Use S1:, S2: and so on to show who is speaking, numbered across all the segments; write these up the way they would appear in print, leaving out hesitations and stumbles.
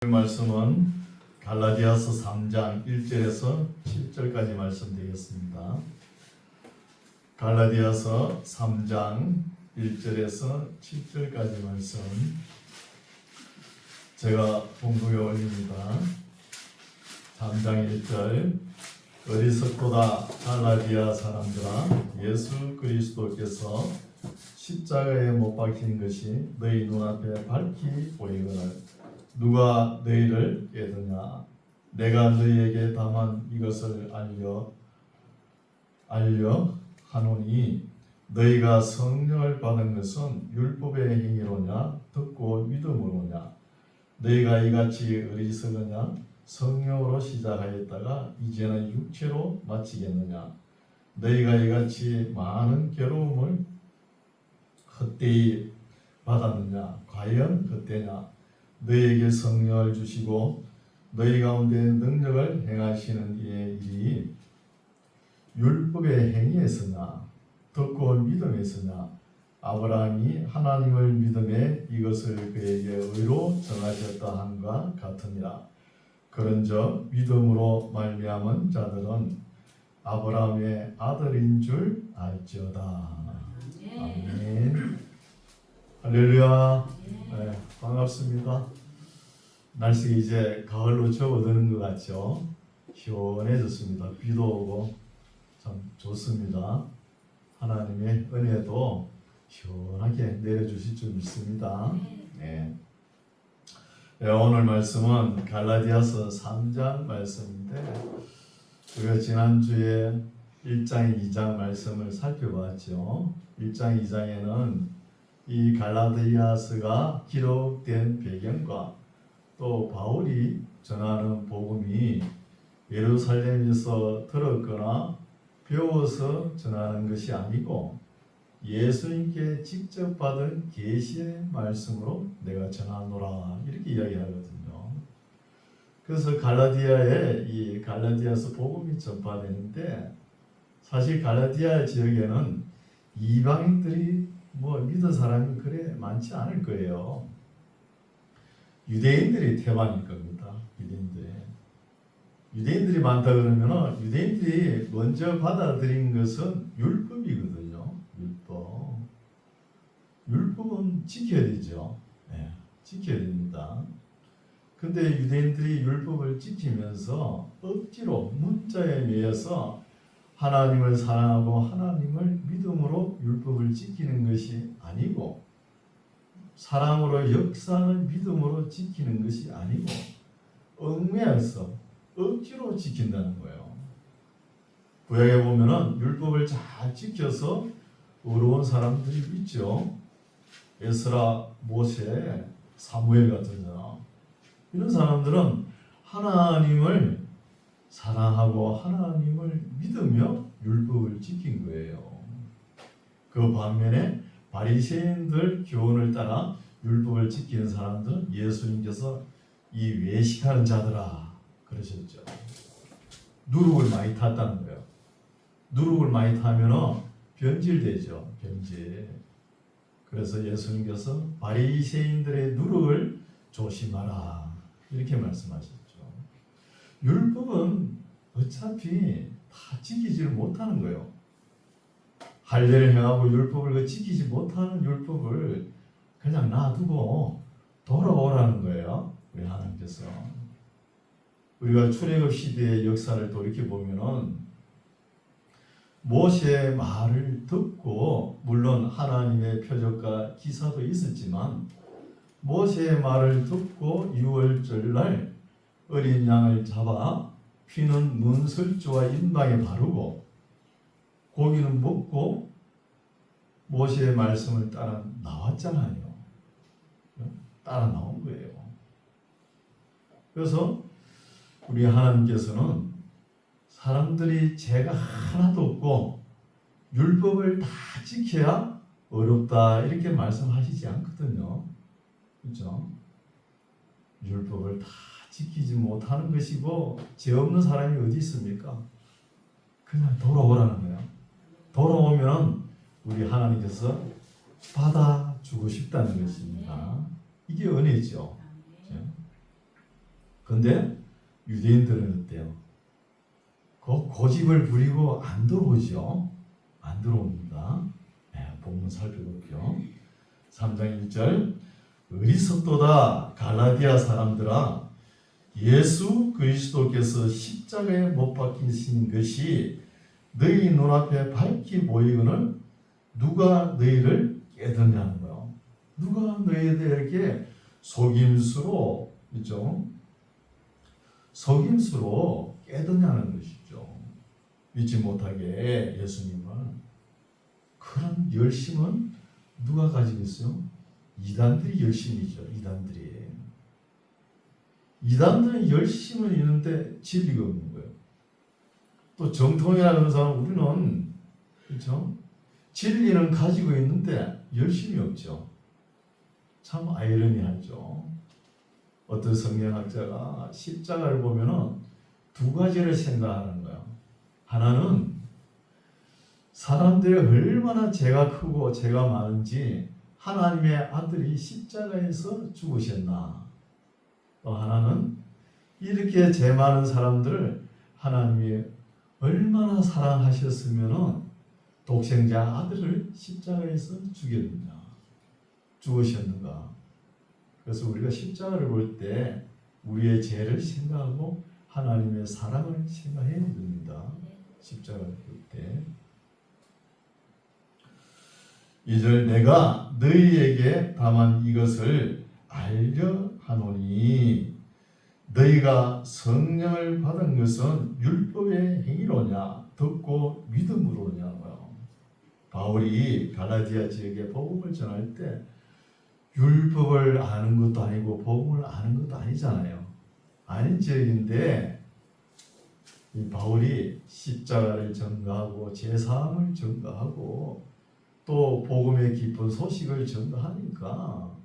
S1: 말씀은 갈라디아서 3장 1절에서 7절까지 말씀 되겠습니다. 갈라디아서 3장 1절에서 7절까지 말씀 제가 봉독에 올립니다. 3장 1절 어리석도다 갈라디아 사람들아, 예수 그리스도께서 십자가에 못 박힌 것이 너희 눈앞에 밝히 보이거늘 누가 너희를 깨드냐? 내가 너희에게 다만 이것을 알려 하노니 너희가 성령을 받은 것은 율법의 행위로냐 듣고 믿음으로냐? 너희가 이같이 어리석으냐? 성령으로 시작하였다가 이제는 육체로 마치겠느냐? 너희가 이같이 많은 괴로움을 헛되이 받았느냐? 과연 헛되냐? 너희에게 성령을 주시고 너희 가운데 능력을 행하시는 이의 일이 율법의 행위에서냐 듣고 믿음에서냐? 아브라함이 하나님을 믿음에 이것을 그에게 의로 정하셨다 함과 같으니라. 그런즉 믿음으로 말미암은 자들은 아브라함의 아들인 줄 알지어다. 아멘. 할렐루야. 네, 반갑습니다. 날씨가 이제 가을로 접어드는 것 같죠? 시원해졌습니다. 비도 오고 참 좋습니다. 하나님의 은혜도 시원하게 내려주실 줄 믿습니다. 네. 네, 오늘 말씀은 갈라디아서 3장 말씀인데 우리가 지난주에 1장, 2장 말씀을 살펴봤죠. 1장, 2장에는 이 갈라디아서가 기록된 배경과 또 바울이 전하는 복음이 예루살렘에서 들었거나 배워서 전하는 것이 아니고 예수님께 직접 받은 계시의 말씀으로 내가 전하노라 이렇게 이야기하거든요. 그래서 갈라디아에 이 갈라디아서 복음이 전파되는데 사실 갈라디아 지역에는 이방인들이 믿은 사람이 그래 많지 않을 거예요. 유대인들이 태반일 겁니다. 유대인들이 많다 그러면 유대인들이 먼저 받아들인 것은 율법이거든요. 율법은 지켜야 되죠. 네, 지켜야 됩니다. 근데 유대인들이 율법을 지키면서 억지로 문자에 매여서 하나님을 사랑하고 하나님을 믿음으로 율법을 지키는 것이 아니고 사랑으로 역사하는 믿음으로 지키는 것이 아니고 얽매여서 억지로 지킨다는 거예요. 구약에 보면은 율법을 잘 지켜서 의로운 사람들이 있죠. 에스라, 모세, 사무엘 같은 사람. 이런 사람들은 하나님을 사랑하고 하나님을 믿으며 율법을 지킨 거예요. 그 반면에 바리새인들 교훈을 따라 율법을 지키는 사람들은 예수님께서 이 외식하는 자들아 그러셨죠. 누룩을 많이 탔다는 거예요. 누룩을 많이 타면 변질되죠. 변질. 그래서 예수님께서 바리새인들의 누룩을 조심하라 이렇게 말씀하셨죠. 율법은 어차피 다 지키지를 못하는 거예요. 할례를 행하고 율법을 지키지 못하는 율법을 그냥 놔두고 돌아오라는 거예요. 우리 하나님께서. 우리가 출애굽 시대의 역사를 돌이켜보면은 모세의 말을 듣고 물론 하나님의 표적과 기사도 있었지만 모세의 말을 듣고 유월절날 어린 양을 잡아 피는 문설주와 인방에 바르고 고기는 먹고 모세의 말씀을 따라 나왔잖아요. 따라 나온 거예요. 그래서 우리 하나님께서는 사람들이 죄가 하나도 없고 율법을 다 지켜야 어렵다 이렇게 말씀하시지 않거든요. 그렇죠? 율법을 다 지키지 못하는 것이고 죄 없는 사람이 어디 있습니까? 그냥 돌아오라는 거예요. 돌아오면 우리 하나님께서 받아주고 싶다는 것입니다. 이게 은혜죠. 근데 유대인들은 어때요? 그 고집을 부리고 안 들어오죠. 안 들어옵니다. 네, 본문 살펴볼게요. 3장 1절 어리석도다 갈라디아 사람들아 예수 그리스도께서 십자가에 못 박히신 것이 너희 눈앞에 밝히 보이거늘 누가 너희를 깨닫냐는 거예요. 누가 너희들에게 속임수로 그죠? 속임수로 깨닫냐는 것이죠. 믿지 못하게 예수님은. 그런 열심은 누가 가지고 있어요? 이단들이 열심이죠. 이단들은 열심은 있는데 진리가 없는 거예요. 또 정통이라는 사람 우리는 그렇죠? 진리는 가지고 있는데 열심이 없죠. 참 아이러니하죠. 어떤 성경학자가 십자가를 보면은 두 가지를 생각하는 거예요. 하나는 사람들이 얼마나 죄가 크고 죄가 많은지 하나님의 아들이 십자가에서 죽으셨나. 또 하나는 이렇게 죄 많은 사람들을 하나님이 얼마나 사랑하셨으면 독생자 아들을 십자가에서 죽으셨는가. 그래서 우리가 십자가를 볼 때 우리의 죄를 생각하고 하나님의 사랑을 생각해야 됩니다. 십자가를 볼 때. 2절 내가 너희에게 다만 이것을 알려 하노니 너희가 성령을 받은 것은 율법의 행위로냐 듣고 믿음으로냐고요. 바울이 갈라디아 지역에 복음을 전할 때 율법을 아는 것도 아니고 복음을 아는 것도 아니잖아요. 아닌 지역인데 이 바울이 십자가를 전가하고 제사함을 전가하고 또 복음의 기쁜 소식을 전가하니까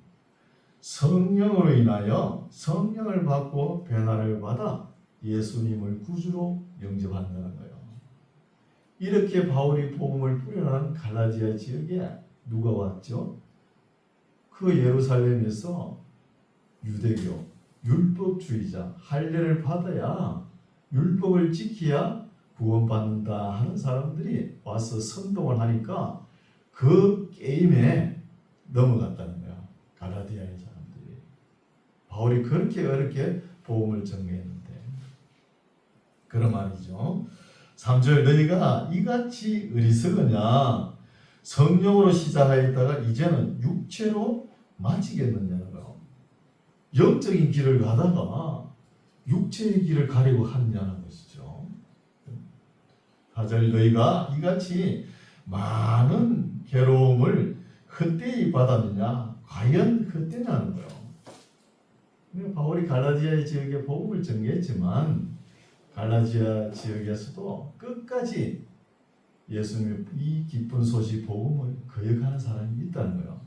S1: 성령으로 인하여 성령을 받고 변화를 받아 예수님을 구주로 영접한다는 거예요. 이렇게 바울이 복음을 뿌려난 갈라디아 지역에 누가 왔죠? 그 예루살렘에서 유대교, 율법주의자, 할례를 받아야 율법을 지켜야 구원받는다 하는 사람들이 와서 선동을 하니까 그 게임에 넘어갔다는 거야. 갈라디아의 사람들이. 바울이 그렇게 어렵게 복음을 전개했는데 그런 말이죠. 3절 너희가 이같이 어리석으냐 성령으로 시작하였다가 이제는 육체로 마치겠느냐는 거예요. 영적인 길을 가다가 육체의 길을 가려고 하느냐는 것이죠. 4절 너희가 이같이 많은 괴로움을 헛되이 받았느냐 과연 헛되냐는 거예요. 바울이 갈라디아 지역에 복음을 전개했지만 갈라디아 지역에서도 끝까지 예수님의 이 기쁜 소식 복음을 거역하는 사람이 있다는 거예요.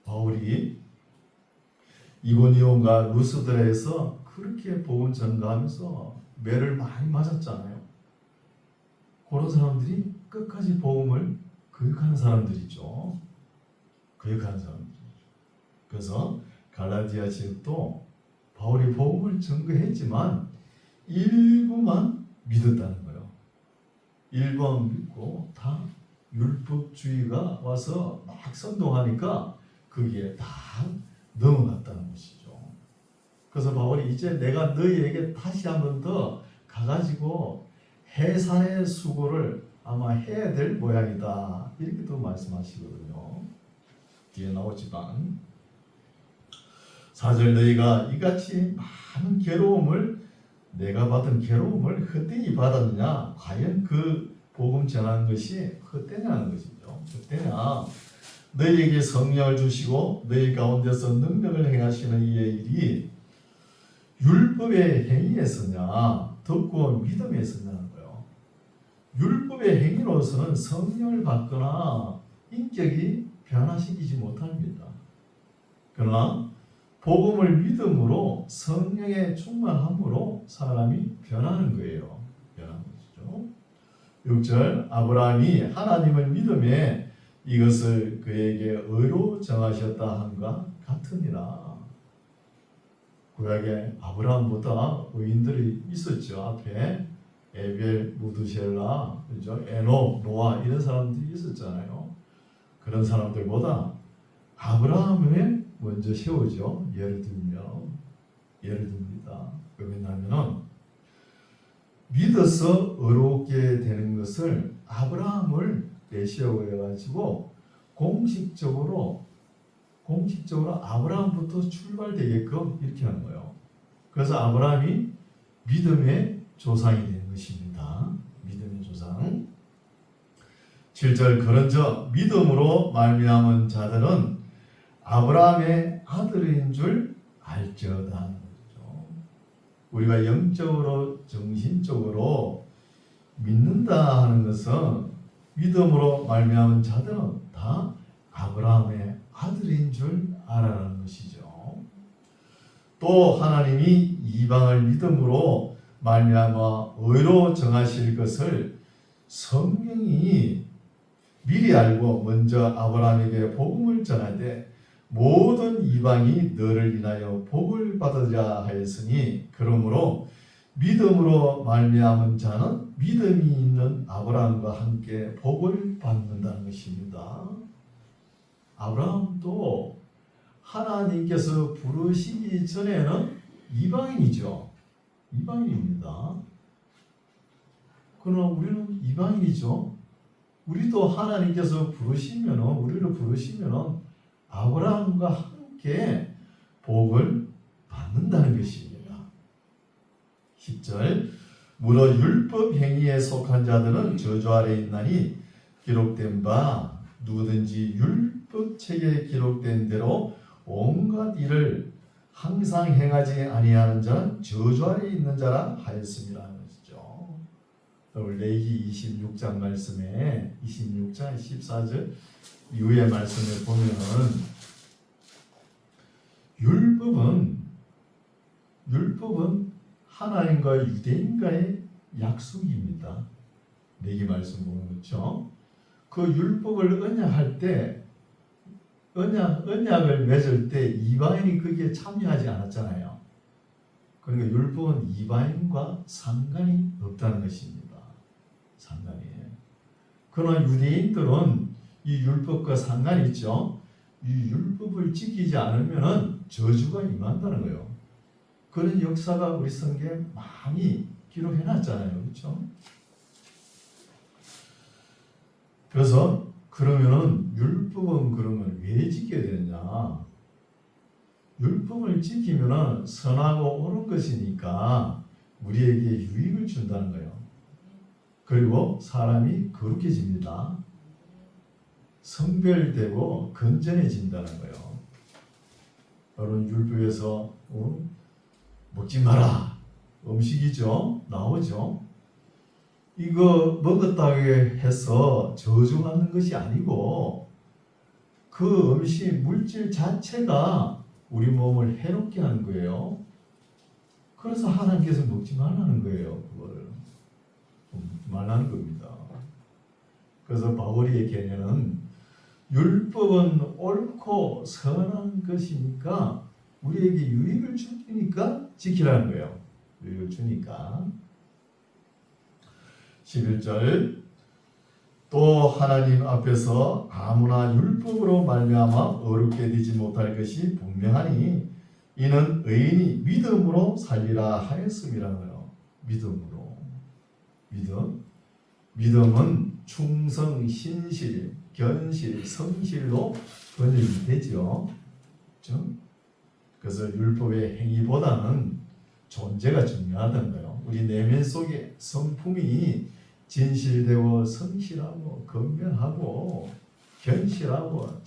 S1: 바울이 이고니온과 루스드라에서 그렇게 복음 전가하면서 매를 많이 맞았잖아요. 그런 사람들이 끝까지 복음을 거역하는 사람들이죠. 거역하는 사람들. 그래서 갈라디아 지역도 바울이 복음을 전거했지만 일부만 믿었다는 거예요. 일부만 믿고 다 율법주의가 와서 막 선동하니까 거기에 다 넘어갔다는 것이죠. 그래서 바울이 이제 내가 너희에게 다시 한 번 더 가가지고 해산의 수고를 아마 해야 될 모양이다. 이렇게 또 말씀하시거든요. 뒤에 나오지만 4절 너희가 이같이 많은 괴로움을 내가 받은 괴로움을 헛되이 받았느냐 과연 그 복음 전하는 것이 헛되냐는 것이죠. 헛되냐 너희에게 성령을 주시고 너희 가운데서 능력을 행하시는 이의 일이 율법의 행위에서냐 듣고 믿음에서냐는 거예요. 율법의 행위로서는 성령을 받거나 인격이 변화시키지 못합니다. 그러나 복음을 믿음으로 성령의 충만함으로 사람이 변하는 거예요. 변하는 것이죠. 6절 아브라함이 하나님을 믿음에 이것을 그에게 의로 정하셨다 함과 같으니라. 구약에 아브라함보다 의인들이 있었죠. 앞에 에벨, 무드셀라, 그죠? 에녹, 노아 이런 사람들이 있었잖아요. 그런 사람들보다 아브라함을 먼저 세우죠. 예를 듭니다. 왜냐하면 믿어서 의롭게 되는 것을 아브라함을 내세우고 해가지고 공식적으로 아브라함부터 출발되게끔 이렇게 하는 거예요. 그래서 아브라함이 믿음의 조상이 된 것입니다. 믿음의 조상. 7절 그런즉 믿음으로 말미암은 자들은 아브라함의 아들인 줄 알지어다. 우리가 영적으로 정신적으로 믿는다 하는 것은 믿음으로 말미암은 자들은 다 아브라함의 아들인 줄 알아라는 것이죠. 또 하나님이 이방을 믿음으로 말미암아 의로 정하실 것을 성경이 미리 알고 먼저 아브라함에게 복음을 전하되 모든 이방이 너를 인하여 복을 받으리라 하였으니 그러므로 믿음으로 말미암은 자는 믿음이 있는 아브라함과 함께 복을 받는다는 것입니다. 아브라함도 하나님께서 부르시기 전에는 이방인이죠. 이방인입니다. 그러나 우리는 이방인이죠. 우리도 하나님께서 우리를 부르시면 아브라함과 함께 복을 받는다는 것입니다. 10절 무릇 율법 행위에 속한 자들은 저주 아래 있나니 기록된 바 누구든지 율법책에 기록된 대로 온갖 일을 항상 행하지 아니하는 자는 저주 아래 있는 자라 하였습니다. 것이죠. 레위기 26장 말씀에 26장 14절 이후의 말씀을 보면은 율법은 하나님과 유대인과의 약속입니다. 레위기 말씀 보면 그렇죠. 그 율법을 언약할 때 언약을 맺을 때 이방인이 거기에 참여하지 않았잖아요. 그러니까 율법은 이방인과 상관이 없다는 것입니다. 상관이. 그러나 유대인들은 이 율법과 상관이 있죠. 이 율법을 지키지 않으면 저주가 임한다는 거예요. 그런 역사가 우리 성경에 많이 기록해놨잖아요. 그렇죠? 그래서 그러면은 율법은 그러면 왜 지켜야 되느냐? 율법을 지키면은 선하고 옳은 것이니까 우리에게 유익을 준다는 거예요. 그리고 사람이 거룩해집니다. 성별되고 건전해진다는 거예요. 여러분 율법에서 먹지 마라 음식이죠. 나오죠. 이거 먹었다고 해서 저주받는 것이 아니고 그 음식 물질 자체가 우리 몸을 해롭게 하는 거예요. 그래서 하나님께서 먹지 말라는 거예요. 그걸 먹지 말라는 겁니다. 그래서 바울의 개념은 율법은 옳고 선한 것이니까 우리에게 유익을 주니까 지키라는 거예요. 유익을 주니까. 11절 또 하나님 앞에서 아무나 율법으로 말미암아 어렵게 되지 못할 것이 분명하니 이는 의인이 믿음으로 살리라 하였음이라고요. 믿음은 충성, 신실, 견실, 성실로 번역이 되죠. 그렇죠? 그래서 율법의 행위보다는 존재가 중요하다는 거예요. 우리 내면 속에 성품이 진실되고 성실하고 건면하고 견실하고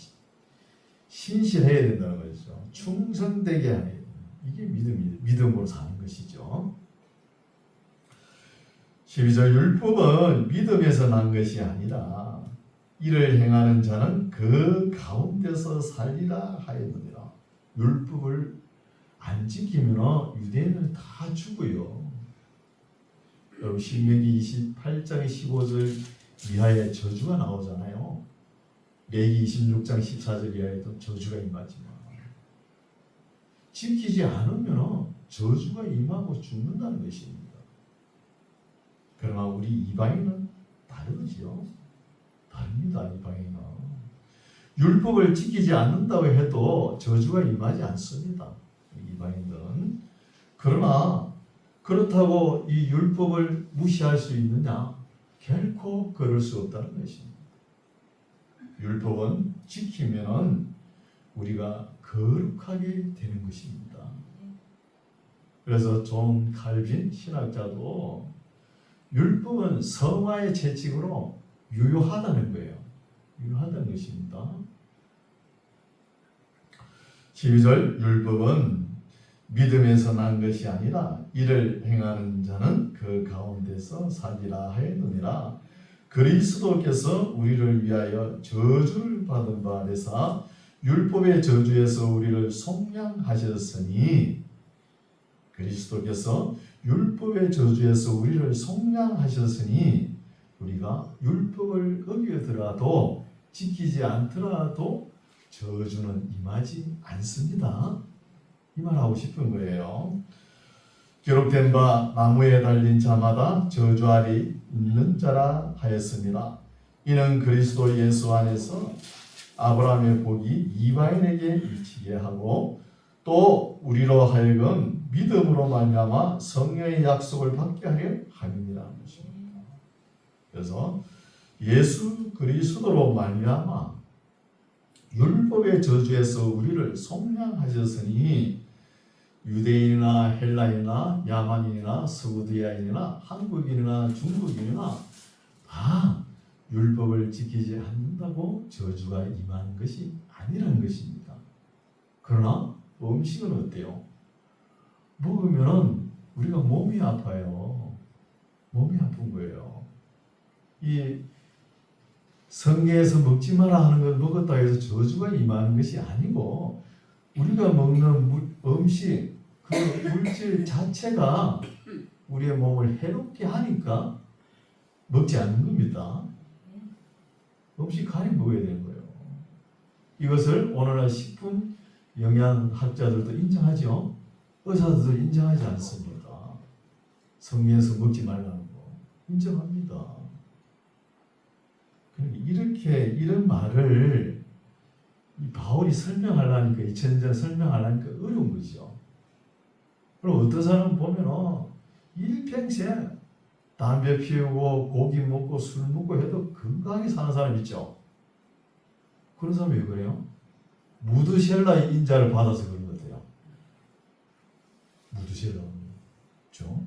S1: 신실해야 된다는 거죠. 충성되게 하는 이게 믿음으로 사는 것이죠. 12절 율법은 믿음에서 난 것이 아니라 이를 행하는 자는 그 가운데서 살리라 하였느니라. 율법을 안 지키면 유대인을 다 죽어요. 여러분 신명기 28장 15절 이하에 저주가 나오잖아요. 레위기 26장 14절 이하에도 저주가 임하지만 지키지 않으면 저주가 임하고 죽는다는 것입니다. 그러나 우리 이방인은 다르지요. 다릅니다. 이방인은 율법을 지키지 않는다고 해도 저주가 임하지 않습니다. 이방인들은. 그러나 그렇다고 이 율법을 무시할 수 있느냐? 결코 그럴 수 없다는 것입니다. 율법은 지키면 우리가 거룩하게 되는 것입니다. 그래서 존 칼빈 신학자도 율법은 성화의 채찍으로 유효하다는 거예요. 유효하다는 것입니다. 12절 율법은 믿음에서 난 것이 아니라 이를 행하는 자는 그 가운데서 살리라 하였느니라. 그리스도께서 우리를 위하여 저주를 받은 바 되사 율법의 저주에서 우리를 속량하셨으니 그리스도께서 율법의 저주에서 우리를 속량하셨으니 우리가 율법을 어기더라도 지키지 않더라도 저주는 임하지 않습니다. 이 말하고 싶은 거예요. 기록된 바 나무에 달린 자마다 저주 아래 있는 자라 하였습니다. 이는 그리스도 예수 안에서 아브라함의 복이 이방인에게 미치게 하고 또 우리로 하여금 믿음으로 말미암아 성령의 약속을 받게 하려 함이라는 것입니다. 그래서 예수 그리스도로 말미암아 율법의 저주에서 우리를 속량하셨으니 유대인이나 헬라인이나 야만인이나 스우디아인이나 한국인이나 중국인이나 다 율법을 지키지 않는다고 저주가 임하는 것이 아니라는 것입니다. 그러나 음식은 어때요? 먹으면 우리가 몸이 아파요. 몸이 아픈 거예요. 이 성경에서 먹지 마라 하는 걸 먹었다 해서 저주가 임하는 것이 아니고 우리가 먹는 음식 그 물질 자체가 우리의 몸을 해롭게 하니까 먹지 않는 겁니다. 음식 가리 먹어야 되는 거예요. 이것을 오늘날 식품 영양학자들도 인정하죠. 의사들도 인정하지 않습니다. 성경에서 먹지 말라는 거 인정합니다. 이렇게 이런 말을 이 바울이 설명하려니까 2000년 설명하려니까 어려운 거죠. 그럼 어떤 사람 보면 일평생 담배 피우고 고기 먹고 술 먹고 해도 건강하게 사는 사람 있죠. 그런 사람이 왜 그래요? 무드셀라의 인자를 받아서 그런 것 같아요. 무드셀라. 그렇죠?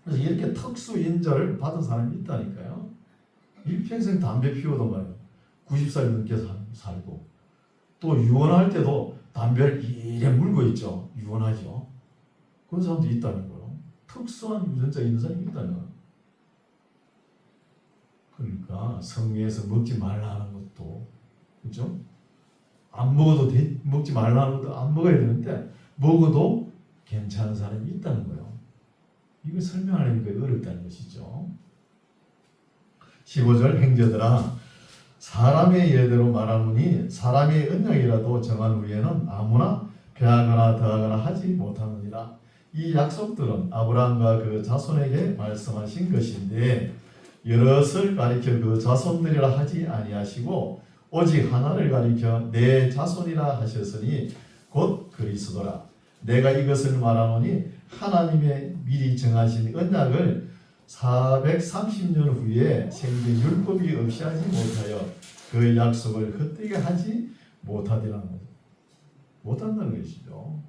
S1: 그래서 이렇게 특수 인자를 받은 사람이 있다니까요. 일평생 담배 피워도 말이에요. 90살 넘게 살고 또 유언할 때도 담배를 이래 물고 있죠. 유언하죠. 그런 사람도 있다는 거예요. 특수한 유전자 있는 사람이 있다는 거예요. 그러니까 성경에서 먹지 말라는 것도 그렇죠? 안 먹어도 먹지 말라는 것도 안 먹어야 되는데 먹어도 괜찮은 사람이 있다는 거예요. 이걸 설명하려니까 어렵다는 것이죠. 15절 행제들아 사람의 예대로 말하노니 사람의 언약이라도 정한 후에는 아무나 배하거나 더하거나 하지 못하느니라. 이 약속들은 아브라함과 그 자손에게 말씀하신 것인데 여럿을 가리켜 그 자손들이라 하지 아니하시고 오직 하나를 가리켜 내 자손이라 하셨으니 곧 그리스도라. 내가 이것을 말하노니 하나님의 미리 정하신 언약을 430년 후에 생긴 율법이 없이 하지 못하여 그 약속을 헛되게 하지 못하리라는 거죠. 못한다는 것이죠.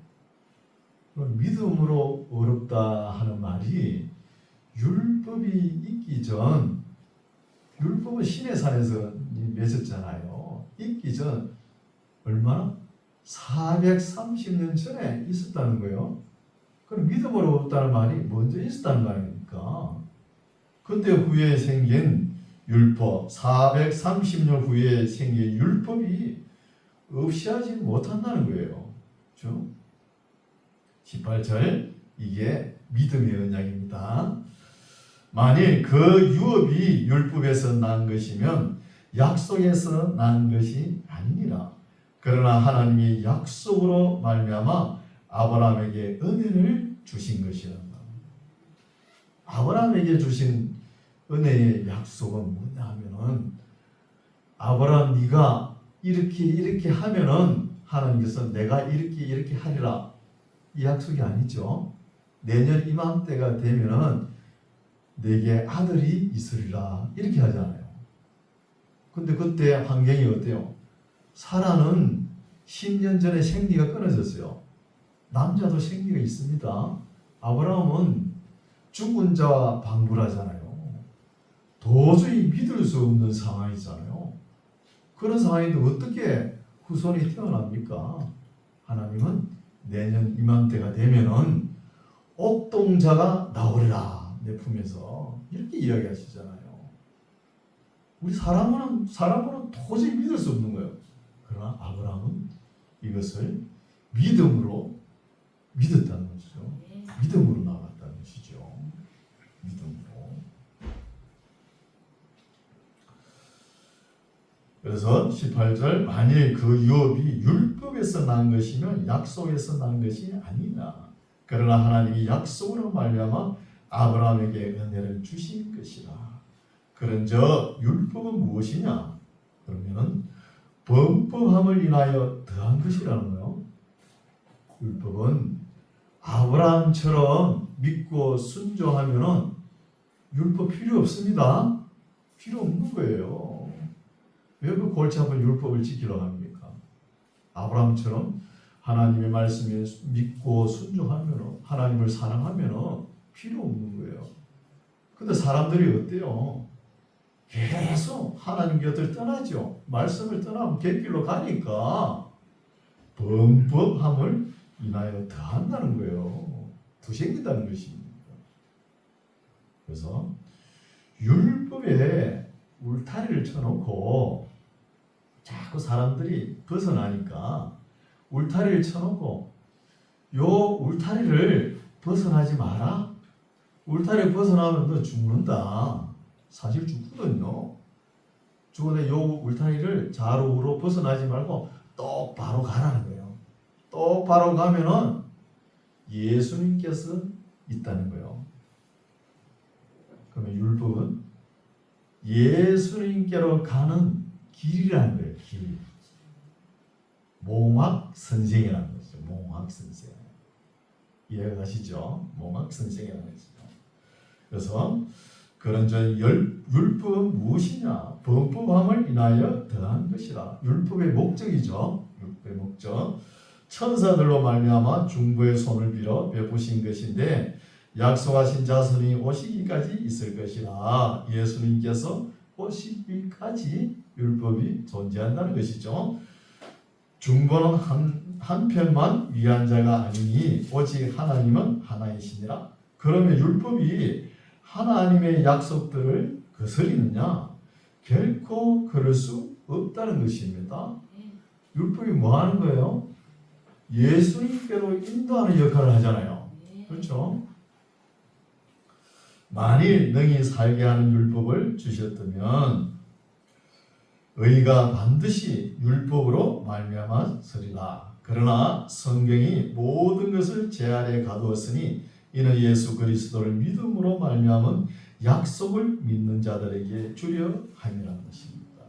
S1: 믿음으로 어렵다 하는 말이 율법이 있기 전 율법은 신의 산에서 맺었잖아요. 있기 전 얼마나? 430년 전에 있었다는 거예요. 그럼 믿음으로 어렵다는 말이 먼저 있었다는 거 아닙니까? 그때 후에 생긴 율법, 430년 후에 생긴 율법이 없이 하지 못한다는 거예요. 그렇죠? 18절 이게 믿음의 언약입니다. 만일 그 유업이 율법에서 난 것이면 약속에서 난 것이 아니니라. 그러나 하나님이 약속으로 말미암아 아브라함에게 은혜를 주신 것이란다. 아브라함에게 주신 은혜의 약속은 뭐냐 하면은, 아브라함 네가 이렇게 하면은 하나님께서 내가 이렇게 하리라, 이 약속이 아니죠. 내년 이맘때가 되면은 내게 아들이 있으리라, 이렇게 하잖아요. 근데 그때 환경이 어때요? 사라는 10년 전에 생리가 끊어졌어요. 남자도 생리가 있습니다. 아브라함은 죽은 자와 방불하잖아요. 도저히 믿을 수 없는 상황이잖아요. 그런 상황인데 어떻게 후손이 태어납니까? 하나님은 내년 이맘때가 되면은 옥동자가 나오리라, 내 품에서, 이렇게 이야기하시잖아요. 우리 사람으로는 도저히 믿을 수 없는 거예요. 그러나 아브라함은 이것을 믿음으로 믿었다는 것이죠. 믿음으로 나갔다는 것이죠. 믿음으로. 그래서 18절, 만일 그 유업이 율법에서 난 것이면 약속에서 난 것이 아니냐. 그러나 하나님이 약속으로 말미암아 아브라함에게 은혜를 주신 것이라. 그런저 율법은 무엇이냐? 그러면은 범법함을 인하여 더한 것이라는 거예요. 율법은 아브라함처럼 믿고 순종하면은 율법 필요 없습니다. 필요 없는 거예요. 왜 그 골치 아픈 율법을 지키려고 합니까? 아브라함처럼 하나님의 말씀에 믿고 순종하면, 하나님을 사랑하면 필요 없는 거예요. 근데 사람들이 어때요? 계속 하나님 곁을 떠나죠. 말씀을 떠나면 갯길로 가니까 범법함을 인하여 더한다는 거예요. 더 생긴다는 것입니다. 그래서 율법에 울타리를 쳐놓고 자꾸 사람들이 벗어나니까 울타리를 쳐놓고, 요 울타리를 벗어나지 마라. 울타리를 벗어나면 너 죽는다. 사실 죽거든요. 죽어도 요 울타리를 좌우로 벗어나지 말고 똑바로 가라는 거예요. 똑바로 가면은 예수님께서 있다는 거예요. 그러면 율법은 예수님께로 가는 길이라는 거예요. 길. 몽학선생이라는 거죠. 몽학선생. 이해가 가시죠? 몽학선생이라는 거죠. 그래서 그런 율법은 무엇이냐? 범법함을 인하여 더한 것이라. 율법의 목적이죠. 율법의 목적. 천사들로 말미암아 중보의 손을 빌어 베푸신 것인데 약속하신 자손이 오시기까지 있을 것이라. 예수님께서 오시기까지 율법이 존재한다는 것이죠. 중보는 한편만 위한 자가 아니니 오직 하나님은 하나이시니라. 그러면 율법이 하나님의 약속들을 거스리느냐? 결코 그럴 수 없다는 것입니다. 율법이 뭐 하는 거예요? 예수님께로 인도하는 역할을 하잖아요. 그렇죠? 만일 능히 살게 하는 율법을 주셨다면 의가 반드시 율법으로 말미암아 서리라. 그러나 성경이 모든 것을 제 아래 가두었으니 이는 예수 그리스도를 믿음으로 말미암은 약속을 믿는 자들에게 주려 함이라는 것입니다.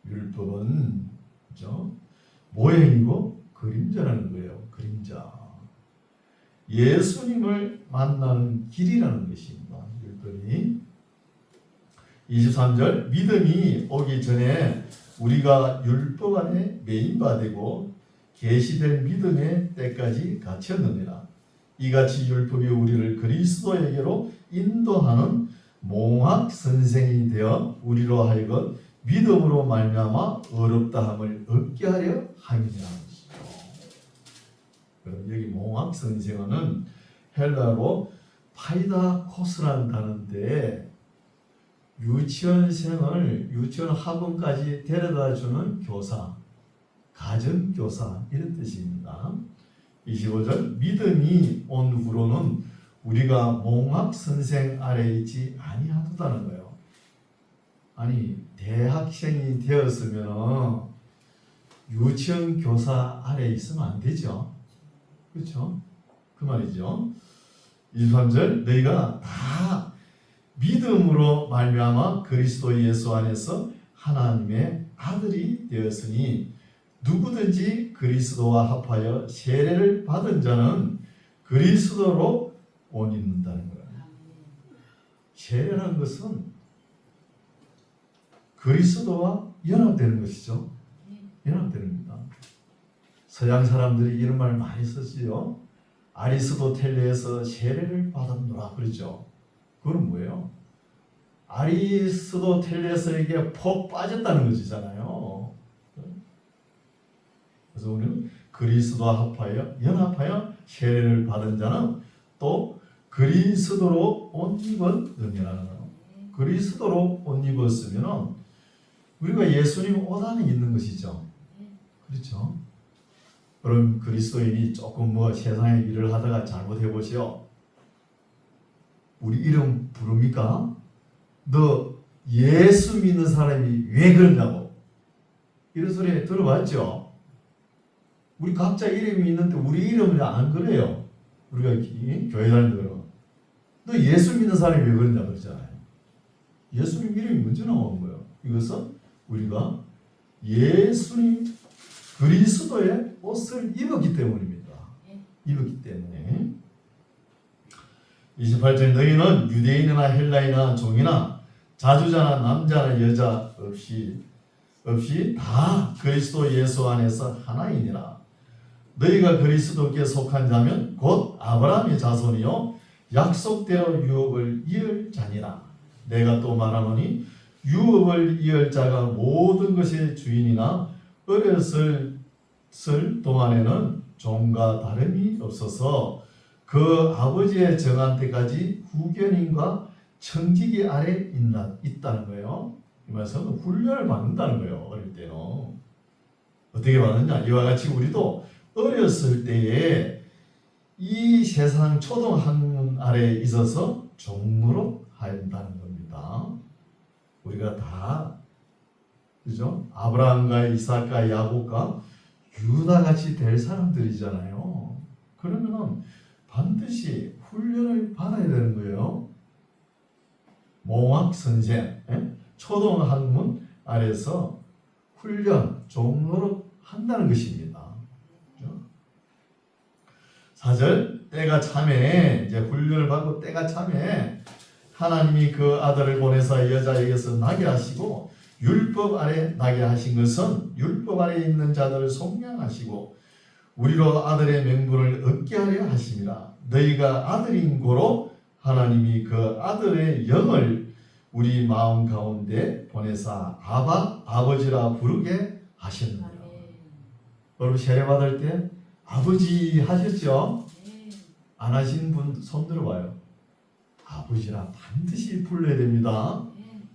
S1: 율법은 그렇죠? 모형이고 그림자라는 거예요. 그림자. 예수님을 만나는 길이라는 것입니다. 율법이. 23절, 믿음이 오기 전에 우리가 율법 안에 매인바되고 계시된 믿음의 때까지 갇혔느니라. 이같이 율법이 우리를 그리스도에게로 인도하는 몽학 선생이 되어 우리로 하여금 믿음으로 말미암아 어렵다함을 얻게 하려 함이니라. 그럼 여기 몽학 선생은 헬라로 파이다코스라는 단어인데 유치원생을 유치원 학원까지 데려다주는 교사, 가정교사, 이런 뜻입니다. 25절, 믿음이 온 후로는 우리가 몽학 선생 아래 있지 아니하도다는 거예요. 아니 대학생이 되었으면 유치원 교사 아래에 있으면 안 되죠. 그렇죠? 그 말이죠. 23절 너희가 다 믿음으로 말미암아 그리스도 예수 안에서 하나님의 아들이 되었으니 누구든지 그리스도와 합하여 세례를 받은 자는 그리스도로 옷 입는다는 거예요. 세례라는 것은 그리스도와 연합되는 것이죠. 연합되는 겁니다. 서양 사람들이 이런 말 많이 쓰지요. 아리스토텔레에서 세례를 받았노라 그러죠. 그건 뭐예요? 아리스토텔레스에게 푹 빠졌다는 것이잖아요. 그래서 우리는 그리스도와 합하여 연합하여 세례를 받은 자는 또 그리스도로 옷 입은 의미라는 거예요. 그리스도로 옷 입었으면 우리가 예수님 옷 안에 있는 것이죠. 그렇죠? 그럼 그리스도인이 조금 세상에 일을 하다가 잘못해 보시오. 우리 이름 부릅니까? 너 예수 믿는 사람이 왜 그러냐고. 이런 소리 들어봤죠? 우리 각자 이름이 있는데 우리 이름을 안 그래요. 우리가 교회 다니는 너 예수 믿는 사람이 왜 그러냐 그러잖아요. 예수님 이름이 먼저 나오는 거예요. 이것은 우리가 예수님 그리스도의 옷을 입었기 때문입니다. 입었기 때문에. 28절 너희는 유대인이나 헬라이나 종이나 자주자나 남자나 여자 없이 다 그리스도 예수 안에서 하나이니라. 너희가 그리스도께 속한 자면 곧 아브라함의 자손이요 약속대로 유업을 이을 자니라. 내가 또 말하노니 유업을 이을 자가 모든 것의 주인이나 어렸을 동안에는 종과 다름이 없어서 그 아버지의 정한 때까지 후견인과 청지기 아래 있다는 거예요. 이 말씀은 훈련을 받는다는 거예요. 어릴 때는. 어떻게 받느냐? 이와 같이 우리도 어렸을 때에 이 세상 초등학문 아래에 있어서 종으로 한다는 겁니다. 우리가 다 그죠? 아브라함과 이삭과 야곱과 유다같이 될 사람들이잖아요. 그러면 반드시 훈련을 받아야 되는 거예요. 몽학 선생, 초등학문 아래서 훈련, 종로로 한다는 것입니다. 4절 때가 참에 이제 훈련을 받고 때가 참에 하나님이 그 아들을 보내서 여자에게서 나게 하시고 율법 아래 나게 하신 것은 율법 아래 있는 자들을 속량하시고 우리로 아들의 명분을 얻게 하려 하심이라. 너희가 아들인 고로 하나님이 그 아들의 영을 우리 마음 가운데 보내사 아바 아버지라 부르게 하셨느니라. 여러분 세례 받을 때 아버지 하셨죠? 안 하신 분 손 들어봐요. 아버지라 반드시 불러야 됩니다.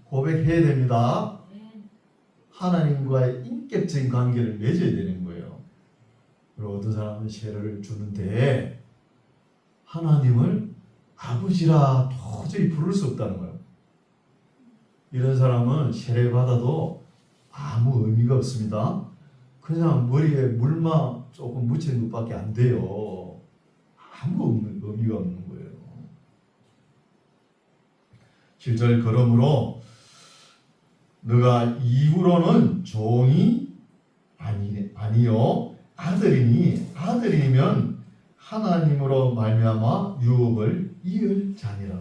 S1: 고백해야 됩니다. 하나님과의 인격적인 관계를 맺어야 되는 거예요. 그리고 어떤 사람은 세례를 주는데 하나님을 아버지라 도저히 부를 수 없다는 거예요. 이런 사람은 세례 받아도 아무 의미가 없습니다. 그냥 머리에 물만 조금 묻히는 것밖에 안 돼요. 아무 의미가 없는 거예요. 7절 그러므로 너가 이후로는 종이 아니요 아들이니 아들이면 하나님으로 말미암아 유업을 이을 자니라.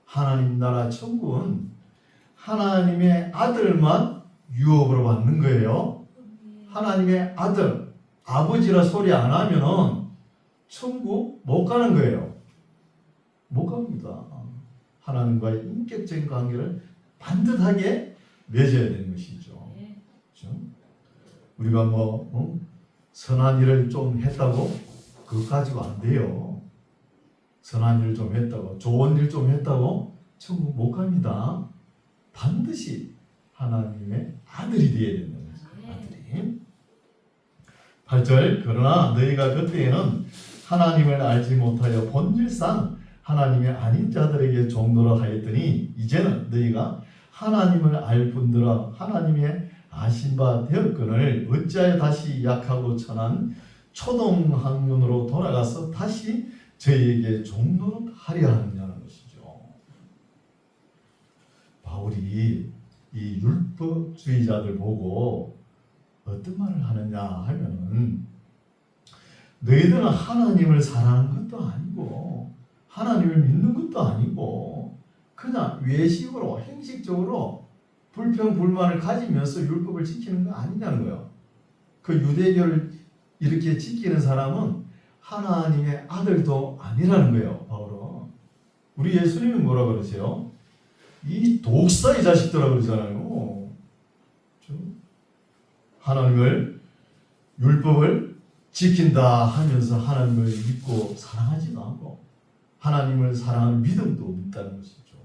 S1: 하나님 나라 천국은 하나님의 아들만 유업으로 받는 거예요. 하나님의 아들, 아버지라 소리 안 하면은 천국 못 가는 거예요. 못 갑니다. 하나님과의 인격적인 관계를 반듯하게 맺어야 되는 것이죠. 그렇죠? 우리가 선한 일을 좀 했다고 그거 가지고 안 돼요. 선한 일을 좀 했다고 좋은 일 좀 했다고 천국 못 갑니다. 반드시 하나님의 아들이 되어야 된다는 거죠. 아들이. 8절 그러나 너희가 그때에는 하나님을 알지 못하여 본질상 하나님의 아닌 자들에게 종노라 하였더니 이제는 너희가 하나님을 알 뿐더러 하나님의 아신 바 되었거늘 어찌하여 다시 약하고 천한 초동학문으로 돌아가서 다시 저희에게 종노릇하려 하느냐는 것이죠. 바울이 이 율법주의자들 보고 어떤 말을 하느냐 하면은, 너희들은 하나님을 사랑하는 것도 아니고 하나님을 믿는 것도 아니고 그냥 외식으로 행식적으로 불평불만을 가지면서 율법을 지키는 거 아니냐는 거예요. 그 유대교를 이렇게 지키는 사람은 하나님의 아들도 아니라는 거예요. 바울은. 우리 예수님이 뭐라 그러세요? 이 독사의 자식들아 그러잖아요. 하나님을, 율법을 지킨다 하면서 하나님을 믿고 사랑하지도 않고 하나님을 사랑하는 믿음도 없다는 것이죠.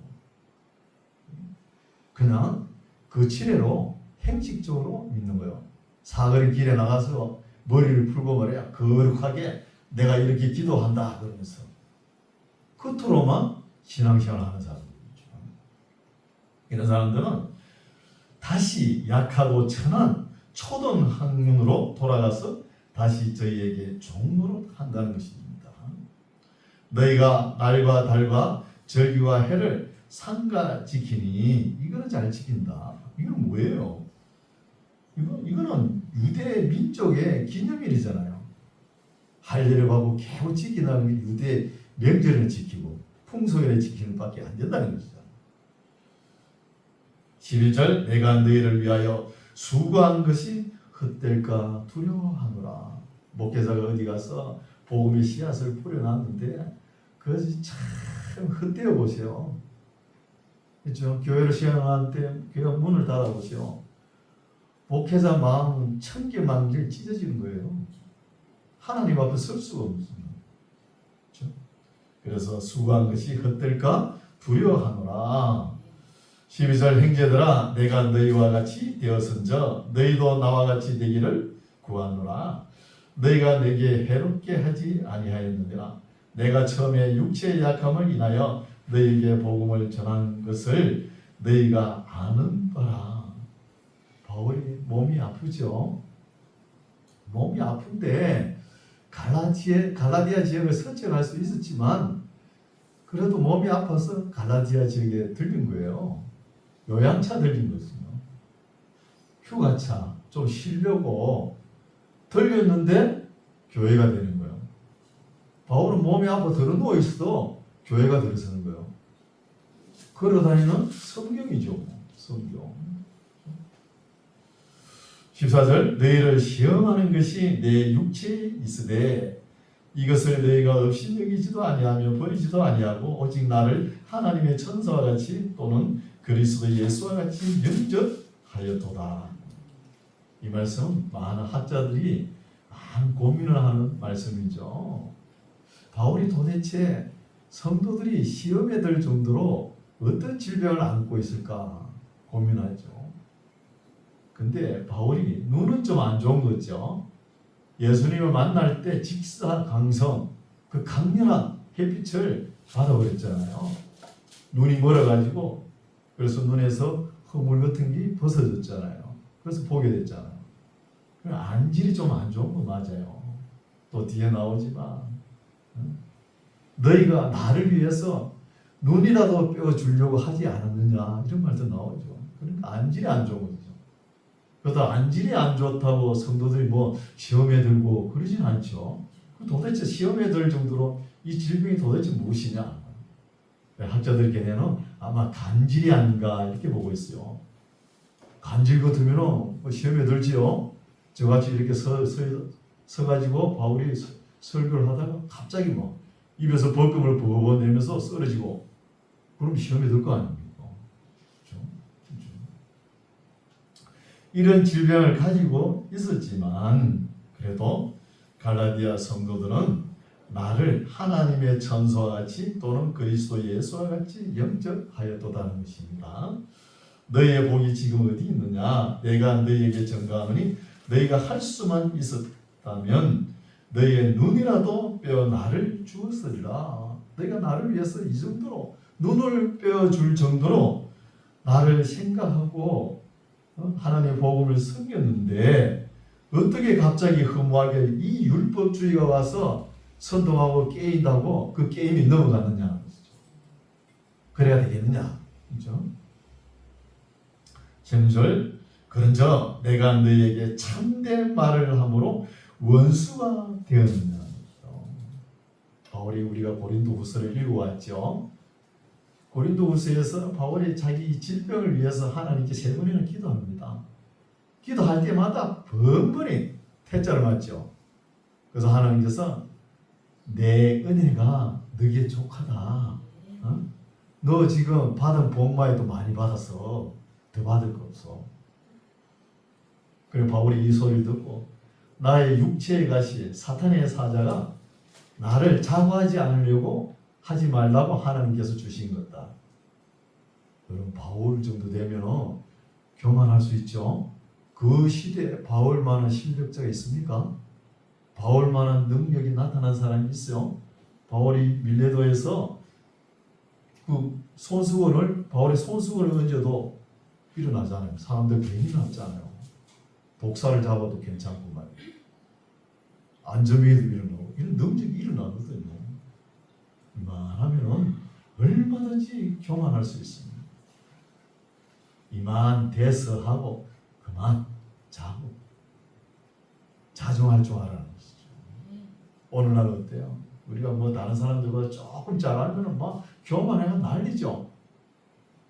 S1: 그냥 그 지레로 행식적으로 믿는 거예요. 사거리 길에 나가서 머리를 풀고 말이야 거룩하게 내가 이렇게 기도한다 그러면서 겉으로만 신앙생활 하는 사람들이죠. 이런 사람들은 다시 약하고 천한 초등학문으로 돌아가서 다시 저희에게 종노릇 한다는 것입니다. 너희가 날과 달과 절기와 해를 삼가 지키니, 이거는 잘 지킨다. 이건 뭐예요? 이거는 유대 민족의 기념일이잖아요. 할례를 하고 겨우 지키는 유대 명절을 지키고 풍속일을 지키는 밖에 안 된다는 것이죠. 11절 내가 너희를 위하여 수고한 것이 헛될까 두려워하노라. 목회자가 어디 가서 복음의 씨앗을 뿌려놨는데 그것이 참 헛되어 보세요. 그렇죠? 교회를 시작할 때 교회가 문을 닫아보세요. 목회자 마음은 천개만개 찢어지는 거예요. 하나님 앞에 설 수가 없습니다. 그렇죠? 그래서 수고한 것이 헛될까 두려워하노라. 12절 형제들아 내가 너희와 같이 되었은저 너희도 나와 같이 되기를 구하노라. 너희가 내게 해롭게 하지 아니하였느니라. 내가 처음에 육체의 약함을 인하여 너희에게 복음을 전한 것을 너희가 아는 바라. 바울이 몸이 아프죠. 몸이 아픈데 갈라디아 지역을 선택할 수 있었지만 그래도 몸이 아파서 갈라디아 지역에 들린 거예요. 요양차 들린 거죠. 휴가차 좀 쉬려고 들렸는데 교회가 되는 거예요. 바울은 몸이 아파 들어 누워 있어도 교회가 들어서는 거예요. 걸어다니는 성경이죠. 성경. 14절 너희를 시험하는 것이 내 육체에 있으되 이것을 너희가 없이 여기지도 아니하며 버리지도 아니하고 오직 나를 하나님의 천사와 같이 또는 그리스도 예수와 같이 영접하였도다. 이 말씀 많은 학자들이 많은 고민을 하는 말씀이죠. 바울이 도대체 성도들이 시험에 들 정도로 어떤 질병을 안고 있을까 고민하죠. 근데 바울이 눈은 좀 안 좋은 거죠. 예수님을 만날 때 직사광선 그 강렬한 햇빛을 받아버렸잖아요. 눈이 멀어가지고 그래서 눈에서 허물 같은 게 벗어졌잖아요. 그래서 보게 됐잖아요. 안질이 좀 안 좋은 거 맞아요. 또 뒤에 나오지만 너희가 나를 위해서 눈이라도 빼어주려고 하지 않았느냐 이런 말도 나오죠. 그러니까 안질이 안 좋은 거죠. 그러다 안질이 안 좋다고 성도들이 뭐 시험에 들고 그러진 않죠. 도대체 시험에 들 정도로 이 질병이 도대체 무엇이냐. 학자들 걔네는 아마 간질이 아닌가 이렇게 보고 있어요. 간질 같으면 뭐 시험에 들지요. 저같이 이렇게 서가지고 바울이 설교를 하다가 갑자기 뭐 입에서 벌금을 버벅 내면서 쓰러지고 그럼 시험에 들 거 아닙니까? 그렇죠? 이런 질병을 가지고 있었지만 그래도 갈라디아 성도들은 나를 하나님의 천사와 같이 또는 그리스도 예수와 같이 영접하였도다는 것입니다. 너희의 복이 지금 어디 있느냐? 내가 너희에게 증거하노니 너희가 할 수만 있었다면 너희의 눈이라도 빼어 나를 주었으리라. 너희가 나를 위해서 이 정도로 눈을 빼어줄 정도로 나를 생각하고 하나님의 복음을 섬겼는데 어떻게 갑자기 허무하게 이 율법주의가 와서 선동하고 깨인다고 그 게임이 넘어가느냐. 그래야 되겠느냐. 그죠? 16절 그런저 내가 너희에게 참된 말을 함으로 원수가 되었느냐. 바울이 우리가 고린도후서를 읽어왔죠. 고린도후서에서 바울이 자기 질병을 위해서 하나님께 3번이나 기도합니다. 기도할 때마다 번번이 태자를 맞죠. 그래서 하나님께서 내 은혜가 너에게 족하다. 너 지금 받은 복마에도 많이 받았어. 더 받을 거 없어. 그래 바울이 이 소리를 듣고 나의 육체의 가시 사탄의 사자가 나를 자고하지 않으려고 하지 말라고 하나님께서 주신 것다. 여러분 바울 정도 되면 교만할 수 있죠. 그 시대에 바울만한 실력자가 있습니까? 바울만한 능력이 나타난 사람이 있어요. 바울이 밀레도에서 그 손수건을 바울의 손수건을 얹어도 일어나잖아요. 사람들 괜히 났잖아요. 독사를 잡아도 괜찮고 말이에요. 안전위에도 일어나고 이런 능력이 일어나거든요. 이만하면 얼마든지 교만할 수 있습니다. 이만 대서하고 그만 자고 자중할 줄 알아는 것이죠. 어느 날 어때요? 우리가 뭐 다른 사람들보다 조금 잘하면 막 교만해가 난리죠.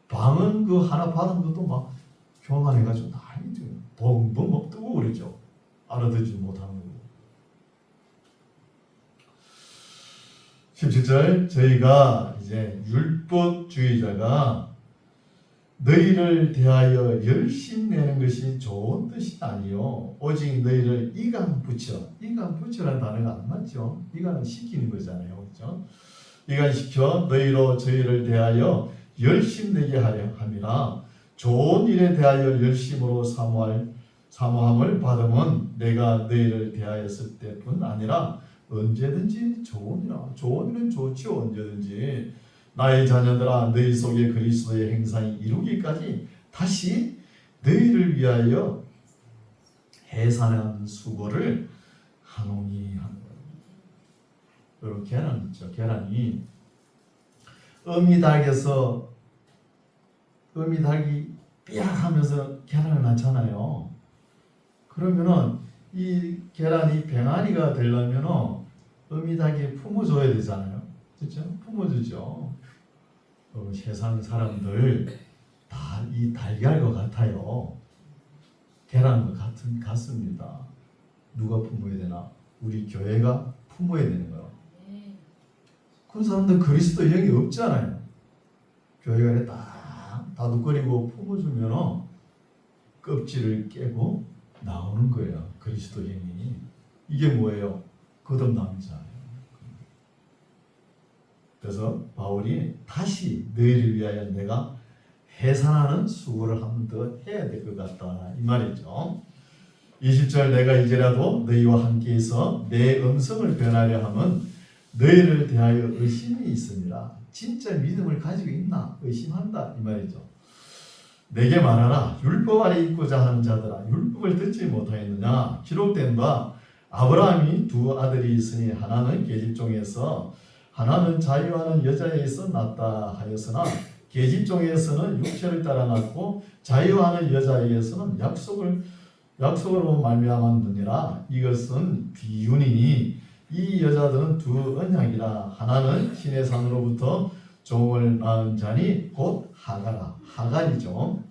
S1: 방은 그 하나 받은 것도 막 교만해가지고 난리죠. 벙벙 막 뜨고 그러죠. 알아듣지 못하는 거. 17절 저희가 이제 율법주의자가 너희를 대하여 열심 내는 것이 좋은 뜻이 아니요 오직 너희를 이간 붙여라는 단어가 안 맞죠. 이간은 시키는 거잖아요. 그렇죠? 이간시켜 너희로 저희를 대하여 열심 내게 하려 함이라. 좋은 일에 대하여 열심으로 사모함을 받으면 내가 너희를 대하였을 때뿐 아니라 언제든지 좋은 일은 좋지요. 언제든지 나의 자녀들아 너희 속에 그리스도의 행상이 이루기까지 다시 너희를 위하여 해산한 수고를 하노니 하는 거예요. 여러분 계란 있죠. 계란이 어미닭이 삐약 하면서 계란을 낳잖아요. 그러면은 이 계란이 병아리가 되려면 어미닭이 품어줘야 되잖아요. 그렇죠? 품어주죠. 세상 사람들 다 이 달걀과 같아요. 계란과 같습니다. 누가 품어야 되나? 우리 교회가 품어야 되는 거예요. 그 사람들 그리스도 영이 없잖아요. 교회가 딱 다독거리고 품어주면 껍질을 깨고 나오는 거예요. 그리스도 영이. 이게 뭐예요? 거듭남이잖아요. 그래서 바울이 다시 너희를 위하여 내가 해산하는 수고를 한 번 더 해야 될 것 같다 이 말이죠. 20절 내가 이제라도 너희와 함께 있어 내 음성을 변하려 하면 너희를 대하여 의심이 있습니다. 진짜 믿음을 가지고 있나 의심한다 이 말이죠. 내게 말하라. 율법 아래 있고자 하는 자들아 율법을 듣지 못하였느냐. 기록된 바 아브라함이 2 아들이 있으니 하나는 계집종에서 하나는 자유하는 여자에서 낳았다 하였으나 계집종에서는 육체를 따라 낳고 자유하는 여자에게서는 약속으로 말미암았느니라. 이것은 비유니 이 여자들은 2 언약이라. 하나는 신의 산으로부터 종을 낳은 자니 곧 하갈이죠.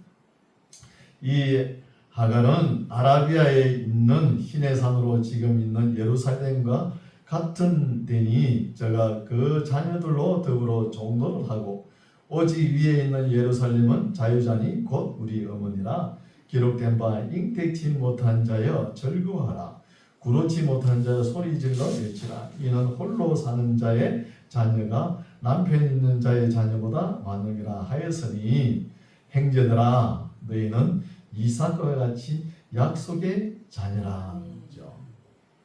S1: 이 하갈은 아라비아에 있는 신의 산으로 지금 있는 예루살렘과 같은 데니 저가 그 자녀들로 더불어 종노를 하고 오직 위에 있는 예루살렘은 자유자니 곧 우리 어머니라. 기록된 바 잉태치 못한 자여 즐거워하라. 구놓지 못한 자여 소리질러 외치라. 이는 홀로 사는 자의 자녀가 남편 있는 자의 자녀보다 많음이라 하였으니 형제들아 너희는 이삭과 같이 약속의 자녀라.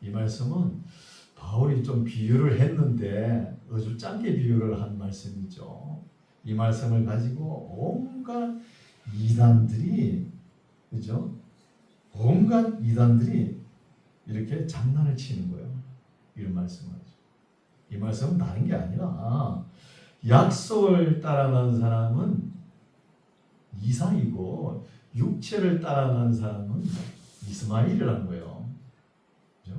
S1: 이 말씀은 바울이 좀 비유를 했는데 아주 짧게 비유를 한 말씀이죠. 이 말씀을 가지고 온갖 이단들이 그죠? 온갖 이단들이 이렇게 장난을 치는 거예요. 이런 말씀을 하죠. 이 말씀은 다른 게 아니라 약속을 따라가는 사람은 이삭이고 육체를 따라가는 사람은 이스마엘이라는 거예요. 그죠?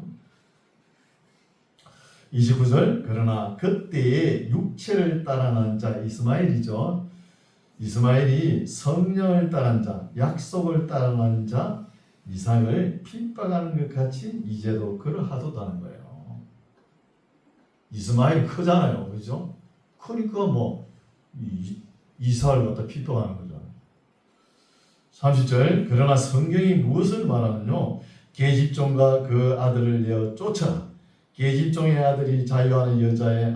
S1: 29절 그러나 그때의 육체를 따라가는 자 이스마엘이죠. 이스마엘이 성령을 따르는 자, 약속을 따르는 자 이삭을 핍박하는 것 같이 이제도 그러하도다는 거예요. 이스마엘이 크잖아요, 그죠? 그러니까 뭐 이삭을 갖다 핍박하는 거죠. 30절 그러나 성경이 무엇을 말하느냐? 계집종과 그 아들을 내어 쫓아라. 계집종의 아들이 자유하는 여자의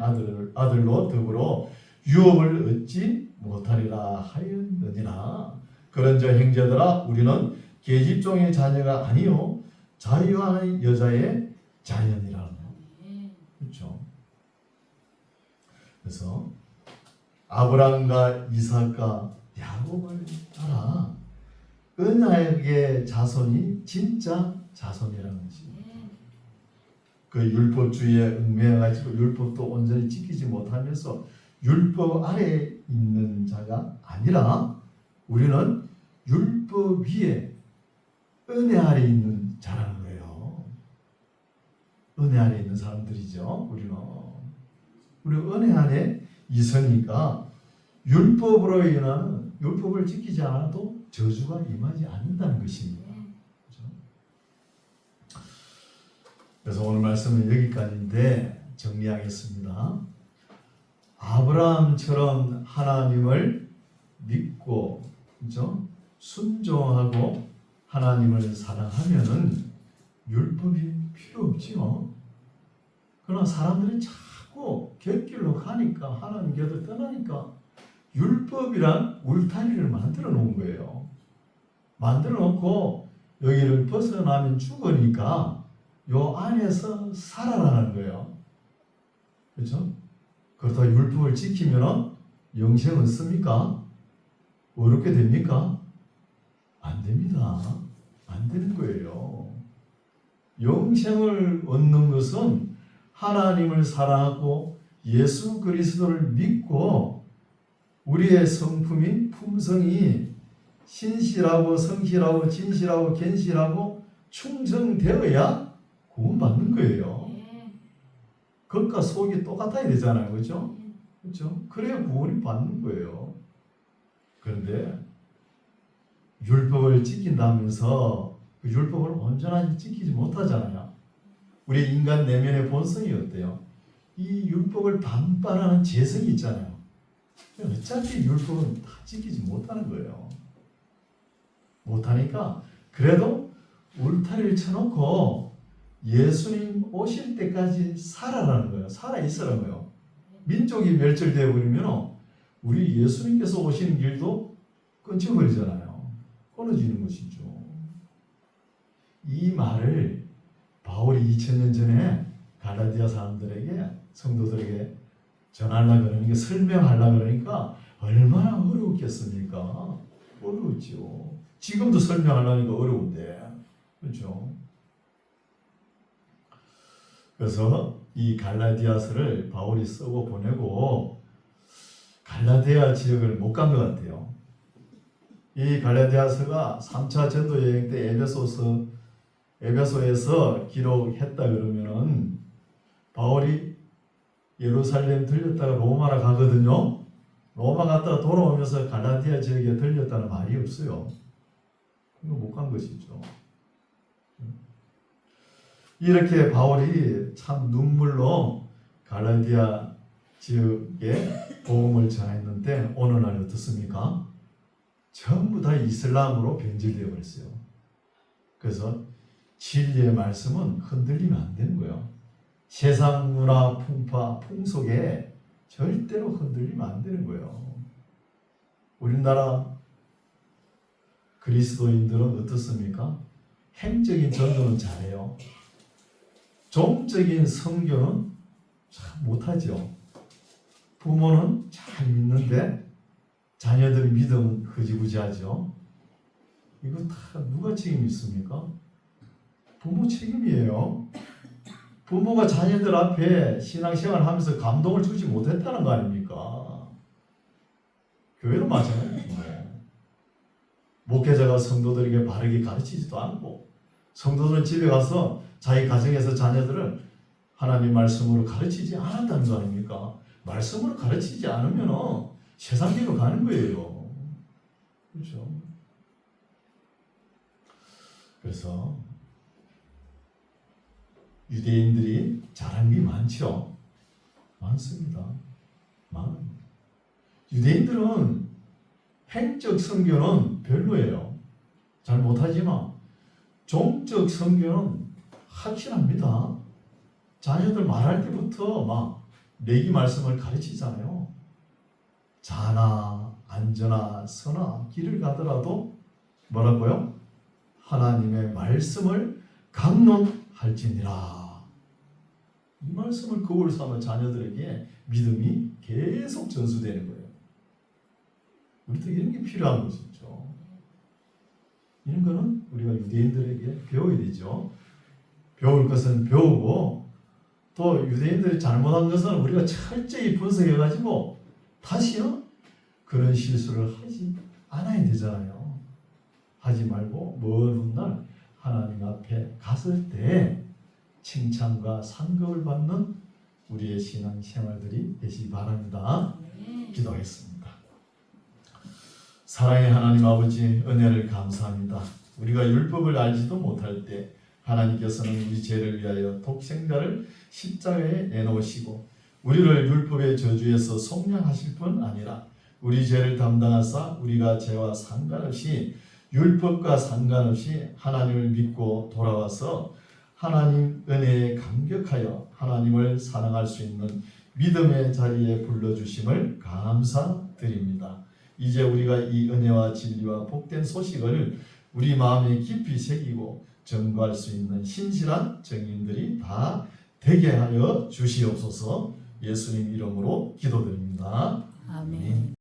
S1: 아들로 더불어 유업을 얻지 못하리라 하였느니라. 그런저 형제들아 우리는 계집종의 자녀가 아니요 자유하는 여자의 자녀니라. 그렇죠? 그래서 아브라함과 이삭과 야곱을 따라 은하의 자손이 진짜 자손이라는 것입니다. 그 율법주의에 얽매여가지고 율법도 온전히 지키지 못하면서 율법 아래에 있는 자가 아니라 우리는 율법 위에 은혜 아래 있는 자라는 거예요. 은혜 아래 있는 사람들이죠. 우리 은혜 안에 있으니까 율법으로 인하는 율법을 지키지 않아도 저주가 임하지 않는다는 것입니다. 그렇죠? 그래서 오늘 말씀은 여기까지인데 정리하겠습니다. 아브라함처럼 하나님을 믿고, 그렇죠? 순종하고 하나님을 사랑하면은 율법이 필요 없지요. 그러나 사람들이 자꾸 곁길로 가니까 하나님 곁을 떠나니까 율법이란 울타리를 만들어 놓은 거예요. 만들어 놓고 여기를 벗어나면 죽으니까 요 안에서 살아라는 거예요. 그렇죠? 그렇다고 율법을 지키면 영생 얻습니까? 어렵게 됩니까? 안 됩니다. 안 되는 거예요. 영생을 얻는 것은 하나님을 사랑하고 예수 그리스도를 믿고 우리의 성품인 품성이 신실하고 성실하고 진실하고 견실하고 충성되어야 구원받는 거예요. 겉과 속이 똑같아야 되잖아요. 그렇죠? 그렇죠? 그래야 구원이 받는 거예요. 그런데 율법을 지킨다면서 그 율법을 온전하게 지키지 못하잖아요. 우리 인간 내면의 본성이 어때요? 이 율법을 반발하는 재성이 있잖아요. 어차피 율법은 다 지키지 못하는 거예요. 못하니까 그래도 울타리를 쳐놓고 예수님 오실 때까지 살아라는 거예요. 살아 있으라는 거예요. 민족이 멸절되어 버리면 우리 예수님께서 오시는 길도 끊쳐버리잖아요. 끊어지는 것이죠. 이 말을 바울이 2000년 전에 갈라디아 사람들에게 성도들에게 전하려고 그러니까 설명하려고 그러니까 얼마나 어려웠겠습니까? 어려웠죠. 지금도 설명하려니까 어려운데 그렇죠? 그래서 이 갈라디아서를 바울이 쓰고 보내고 갈라디아 지역을 못 간 것 같아요. 이 갈라디아서가 3차 전도 여행 때 에베소에서 기록했다 그러면은 바울이 예루살렘 들렸다가 로마로 가거든요. 로마 갔다가 돌아오면서 갈라디아 지역에 들렸다는 말이 없어요. 이거 못 간 것이죠. 이렇게 바울이 참 눈물로 갈라디아 지역에 복음을 전했는데 어느 날 어떻습니까? 전부 다 이슬람으로 변질되어 버렸어요. 그래서 진리의 말씀은 흔들리면 안 되는 거예요. 세상 문화, 풍파, 풍속에 절대로 흔들리면 안 되는 거예요. 우리나라 그리스도인들은 어떻습니까? 행적인 전도는 잘해요. 종적인 선교는 참 못하죠. 부모는 잘 믿는데 자녀들의 믿음은 흐지부지하죠. 이거 다 누가 책임이 있습니까? 부모 책임이에요. 부모가 자녀들 앞에 신앙생활 하면서 감동을 주지 못했다는 거 아닙니까? 교회도 마찬가지입니다. 목회자가 성도들에게 바르게 가르치지도 않고 성도들은 집에 가서 자기 가정에서 자녀들을 하나님 말씀으로 가르치지 않았다는 거 아닙니까? 말씀으로 가르치지 않으면 세상대로 가는 거예요. 그렇죠? 그래서 유대인들이 잘한 게 많죠. 많습니다. 유대인들은 행적 선교는 별로예요. 잘 못하지만 종적 선교는 확실합니다. 자녀들 말할 때부터 막 내기 말씀을 가르치잖아요. 자나 안전나 서나 길을 가더라도 뭐라고요? 하나님의 말씀을 강론할지니라. 이 말씀을 그걸 삼아 자녀들에게 믿음이 계속 전수되는 거예요. 우리도 이런 게 필요한 것이죠. 이런 거는 우리가 유대인들에게 배워야 되죠. 배울 것은 배우고 또 유대인들이 잘못한 것은 우리가 철저히 분석해가지고 다시요 그런 실수를 하지 않아야 되잖아요. 하지 말고 먼 훗날 하나님 앞에 갔을 때 칭찬과 상급을 받는 우리의 신앙 생활들이 되시기 바랍니다. 기도하겠습니다. 사랑의 하나님 아버지, 은혜를 감사합니다. 우리가 율법을 알지도 못할 때 하나님께서는 우리 죄를 위하여 독생자를 십자가에 내놓으시고 우리를 율법의 저주에서 속량하실 뿐 아니라 우리 죄를 담당하사 우리가 죄와 상관없이 율법과 상관없이 하나님을 믿고 돌아와서 하나님 은혜에 감격하여 하나님을 사랑할 수 있는 믿음의 자리에 불러주심을 감사드립니다. 이제 우리가 이 은혜와 진리와 복된 소식을 우리 마음에 깊이 새기고 전거할 수 있는 신실한 증인들이 다 되게 하여 주시옵소서. 예수님 이름으로 기도드립니다.
S2: 아멘.